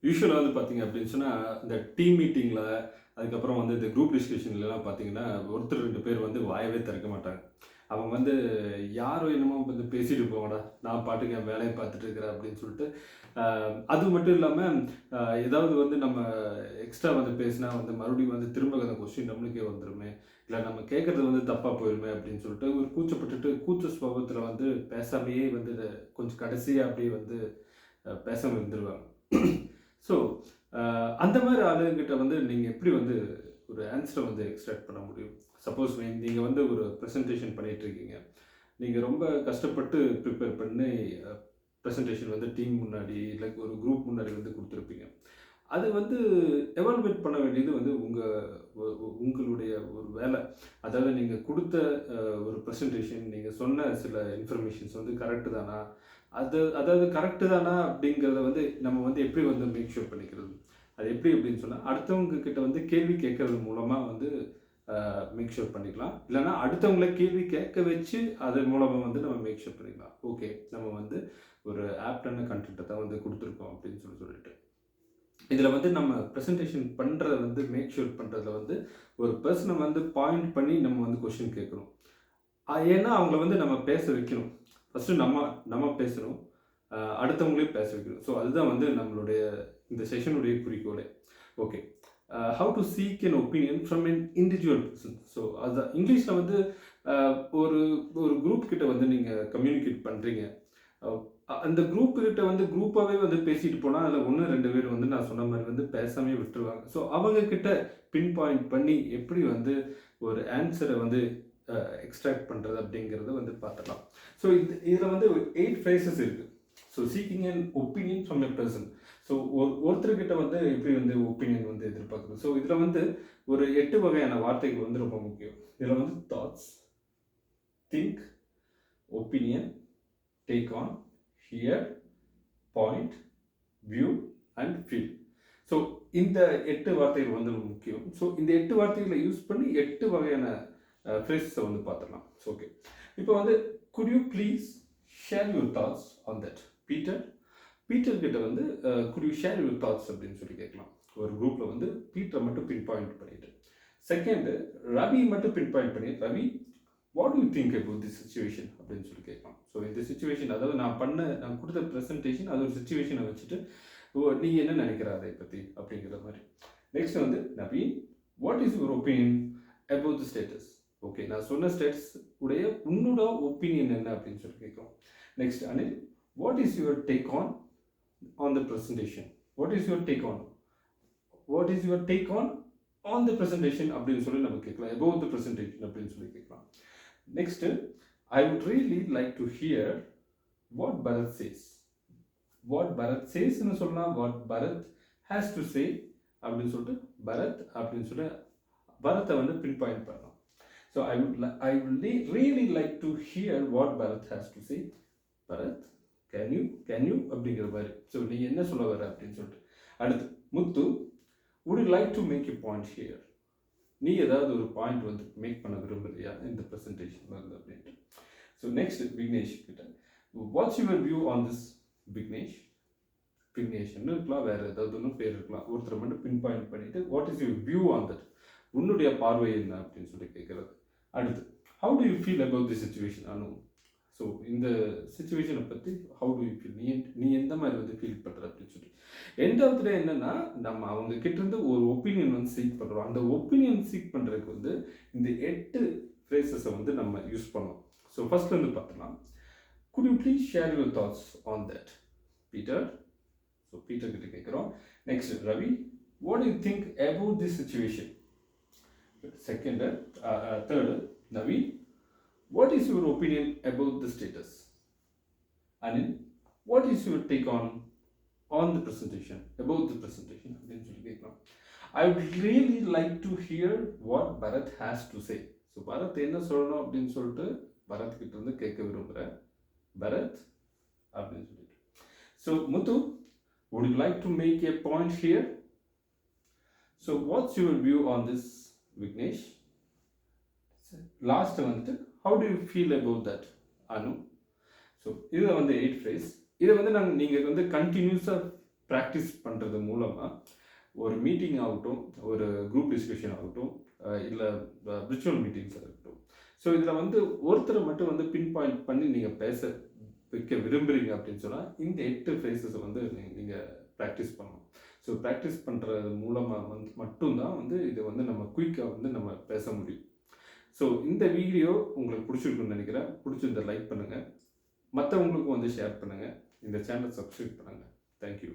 யூசுவலா வந்து பார்த்தீங்க அப்படின்னு சொன்னா, இந்த டீம் மீட்டிங்ல, அதுக்கப்புறம் வந்து இந்த குரூப் டிஸ்கஷன்லலாம் பார்த்தீங்கன்னா, ஒருத்தர் 2 பேர் வந்து வாயவே திறக்க மாட்டாங்க. அவங்க வந்து யாரோ என்னமோ வந்து பேசிட்டு போங்கடா, நான் பாட்டுக்கு என் வேலைய பார்த்துட்டு இருக்கிறேன் அப்படின்னு சொல்லிட்டு, அ அது மட்டும் இல்லாம, அ ஏதாவது வந்து நம்ம எக்ஸ்ட்ரா வந்து பேசினா வந்து மறுபடியும் வந்து திரும்ப அந்த கொஸ்டின் நம்மளுக்கே வந்துருமே, இல்ல நம்ம கேட்கறது வந்து தப்பா போயிருமே அப்படின்னு சொல்லிட்டு ஒரு கூச்சப்பட்டுட்டு, கூச்ச சுபாவத்தில வந்து பேசாமயே வந்து கொஞ்சம் கடைசியா அப்படியே வந்து பேசாம இருந்துருவாங்க. ஸோ, அ அந்த மாரி ஆளுங்ககிட்ட வந்து நீங்க எப்படி வந்து ஒரு ஆன்ஸர வந்து எக்ஸ்ட்ராக்ட் பண்ண முடியும்? சப்போஸ் நீங்க வந்து ஒரு பிரசன்டேஷன் பண்ணிட்டுருக்கீங்க. நீங்க ரொம்ப கஷ்டப்பட்டு ப்ரிப்பேர் பண்ணி அ பிரசன்டேஷன் வந்து டீம் முன்னாடி, இல்ல ஒரு குரூப் முன்னாடி வந்து குடுத்துருப்பீங்க. அது வந்து எவாலுவேட் பண்ண வேண்டியது வந்து உங்களுடைய ஒரு வேலை. அதாவது நீங்க குடுத்த ஒரு பிரசன்டேஷன், நீங்க சொன்ன சில இன்ஃபர்மேஷன்ஸ் வந்து கரெக்ட் தானா? அதாவது கரெக்ட் தானா அப்படிங்கிறத வந்து நம்ம வந்து எப்படி வந்து மேக் ஷூர் பண்ணிக்கிறது? அது எப்படி அப்படின்னு சொன்னா, அடுத்தவங்க கிட்ட வந்து கேள்வி கேட்கறது மூலமா வந்து மேக் ஷூர் பண்ணிக்கலாம். இல்லன்னா அடுத்தவங்கள கேள்வி கேட்க வச்சு, அதன் மூலமா வந்து நம்ம மேக் ஷூர் பண்ணிக்கலாம். ஓகே, நம்ம வந்து ஒரு ஆப்ட்டான கன்டென்ட்ட தான் வந்து குடுத்துருக்கோம் அப்படின்னு சொல்லிட்டு. இதில வந்து நம்ம பிரசன்டேஷன் பண்றத வந்து மேக் ஷூர் பண்றதுல வந்து, ஒரு பெர்சன வந்து பாயிண்ட் பண்ணி நம்ம வந்து கொஸ்டின் கேட்கணும். ஏன்னா அவங்கள வந்து நம்ம பேச வைக்கணும். ஃபர்ஸ்ட்டு நம்ம நம்ம பேசணும். அடுத்தவங்களையும் பேச வைக்கணும். ஸோ அதுதான் வந்து நம்மளுடைய இந்த செஷனுடைய குறிக்கோளே. Okay. How to seek an opinion from an individual person. So அதுதான் இங்கிலீஷ்ல வந்து அ ஒரு ஒரு குரூப் கிட்ட வந்து நீங்க கம்யூனிகேட் பண்றீங்க. அ அந்த குரூப் கிட்ட வந்து குரூப்பாவே வந்து பேசிட்டு போனா, அதில 1, 2 பேர் வந்து நான் சொன்ன மாரி வந்து பேசாமயே விட்டுருவாங்க. ஸோ அவங்க கிட்ட பின் பாயிண்ட் பண்ணி எப்படி வந்து ஒரு ஆன்ஸர வந்து அ எக்ஸ்ட்ராக்ட் பண்றது அப்படிங்கிறத வந்து பார்த்துடலாம். ஸோ இதில வந்து 8 ஃப்ரேசஸ் இருக்கு. So seeking an opinion from a person. So ஒருத்தர்கிட்ட வந்து எப்படி வந்து ஒப்பீனியன் வந்து எதிர்பார்க்குறது. ஸோ இதில வந்து ஒரு 8 வகையான வார்த்தைகள் வந்து ரொம்ப முக்கியம். இதில வந்து thoughts, think, opinion, take on, here, point, view and feel. So இந்த 8 வார்த்தைகள் வந்து ரொம்ப முக்கியம். ஸோ இந்த 8 வார்த்தைகளை யூஸ் பண்ணி 8 வகையான ஃப்ரேஸஸ வந்து பார்த்துடலாம். ஓகே. இப்போ வந்து good you please share your thoughts on that Peter. Peter கிட்ட வந்து good you share your thoughts அப்படின்னு சொல்லி கேட்கலாம். ஒரு குரூப்ல வந்து பீட்டரை மட்டும் பின் பாயிண்ட் பண்ணிட்டு. செகண்ட், ரவி மட்டும் பின் பாயிண்ட் பண்ணி, Ravi what you think about this situation அப்படின்னு சொல்லி கேட்கலாம். ஸோ இந்த சிச்சுவேஷன், அதாவது நான் கொடுத்த ப்ரெசன்டேஷன் அது ஒரு சிச்சுவேஷனை வச்சுட்டு, நீ என்ன நினைக்கிற அதை பற்றி அப்படிங்கிற மாதிரி. நெக்ஸ்ட் வந்து Naveen, what is your opinion about the status. Okay, நான் சொன்ன ஸ்டேட்டஸ் உடைய உன்னோட ஒப்பீனியன் என்ன அப்படின்னு சொல்லி கேட்கும். Next Anil, what is your take on the presentation. What is your take on what is your take on the presentation அப்படின்னு சொல்லி நம்ம கேட்கலாம். அபவுட் த ப்ரெசன்டேஷன் அப்படின்னு சொல்லி கேட்கலாம். Next, I would really like to hear what Bharath says. What Bharath சேஸ்ன்னு சொல்லலாம், what Bharath has to say அப்படின்னு சொல்லிட்டு பரத் அப்படின்னு சொல்லி பரத்தை வந்து பின் பாயிண்ட் பண்ணலாம். So I would really like to hear what Bharath has to say. Bharath, can you அப்படிங்கிற மாதிரி. ஸோ நீ என்ன சொல்ல வர அப்படின்னு சொல்லிட்டு. அடுத்து Muthu, would you like to make a point here. நீ ஏதாவது ஒரு பாயிண்ட் வந்து மேக் பண்ண விரும்புறியா இந்த ப்ரெசன்டேஷன் வந்து அப்படின்ட்டு. ஸோ நெக்ஸ்ட் விக்னேஷ் கிட்ட, what's your view on this Vignesh. விக்னேஷ்னு இருக்கலாம், வேற ஏதாவது ஒன்று பேர் இருக்கலாம். ஒருத்தரை மட்டும் பின் பாயிண்ட் பண்ணிட்டு what is your view on that, உன்னுடைய பார்வை என்ன அப்படின்னு சொல்லி கேட்கறது. அடுத்து, how do you feel about the situation Anu. So இந்த சுச்சுவேஷனை பற்றி ஹவு டு யூ ஃபீல், நீ எந்த மாதிரி வந்து ஃபீல் பண்ணுற அப்படின்னு சொல்லி. எண்ட் ஆஃப் த டே என்னன்னா, நம்ம அவங்க கிட்ட இருந்து ஒரு ஒப்பீனியன் வந்து சீக் பண்ணுறோம். அந்த ஒப்பீனியன் சீக் பண்ணுறதுக்கு வந்து இந்த 8 ஃப்ரேசஸை வந்து நம்ம யூஸ் பண்ணோம். ஸோ ஃபர்ஸ்ட் வந்து பார்த்தலாம், good you please share your thoughts on that Peter. So Peter கிட்ட கேட்குறோம். Next Ravi, what you think about this situation. Second, third Naveen, what is your opinion about the status. Anil, what is your take on the presentation, about the presentation அப்படின்னு சொல்லி கேட்கலாம். I would really like to hear what Bharat has to say. So Bharat என்ன சொல்லணும் அப்படின்னு சொல்லிட்டு பரத் கிட்ட இருந்து கேட்க விரும்புகிறேன். பரத் அப்படின்னு சொல்லிட்டு. So Muthu, would you like to make a point here. So what's your view on this Vignesh. Last வந்துட்டு how do you feel about that Anu. So இதில் வந்து 8 ஃப்ரேஸ். இதை வந்து நீங்கள் வந்து கண்டினியூஸாக ப்ராக்டிஸ் பண்ணுறது மூலமாக ஒரு மீட்டிங் ஆகட்டும், ஒரு குரூப் டிஸ்கஷன் ஆகட்டும், இல்லை விர்ச்சுவல் மீட்டிங்ஸ் ஆகட்டும். ஸோ இதில் வந்து ஒருத்தரை மட்டும் வந்து பின் பாயிண்ட் பண்ணி நீங்கள் பேச வைக்க விரும்புகிறீங்க அப்படின்னு சொன்னால் இந்த 8 ஃப்ரேசஸை வந்து நீங்கள் ப்ராக்டிஸ் பண்ணணும். ஸோ ப்ராக்டிஸ் பண்ணுறது மூலமாக வந்து மட்டும்தான் வந்து இதை வந்து நம்ம குயிக்காக வந்து நம்ம பேச முடியும். ஸோ இந்த வீடியோ உங்களுக்கு பிடிச்சிருக்குன்னு நினைக்கிறேன். பிடிச்சிருந்த லைக் பண்ணுங்கள், மற்றவங்களுக்கும் வந்து ஷேர் பண்ணுங்கள், இந்த சேனல் சப்ஸ்கிரைப் பண்ணுங்கள். தேங்க்யூ.